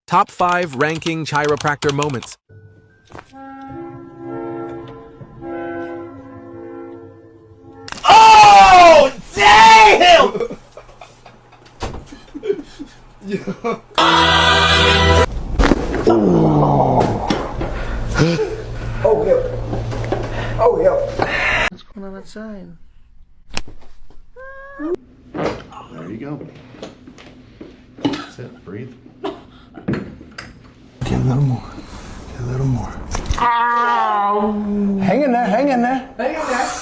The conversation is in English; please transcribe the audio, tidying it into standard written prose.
Top 5 ranking chiropractor moments. Oh, damn! Oh, yeah. Oh, yeah. What's going on outside? There you go. That's it. Breathe. Get a little more. Get a little more. Ow! Hang in there. Hang in there. Hang in there.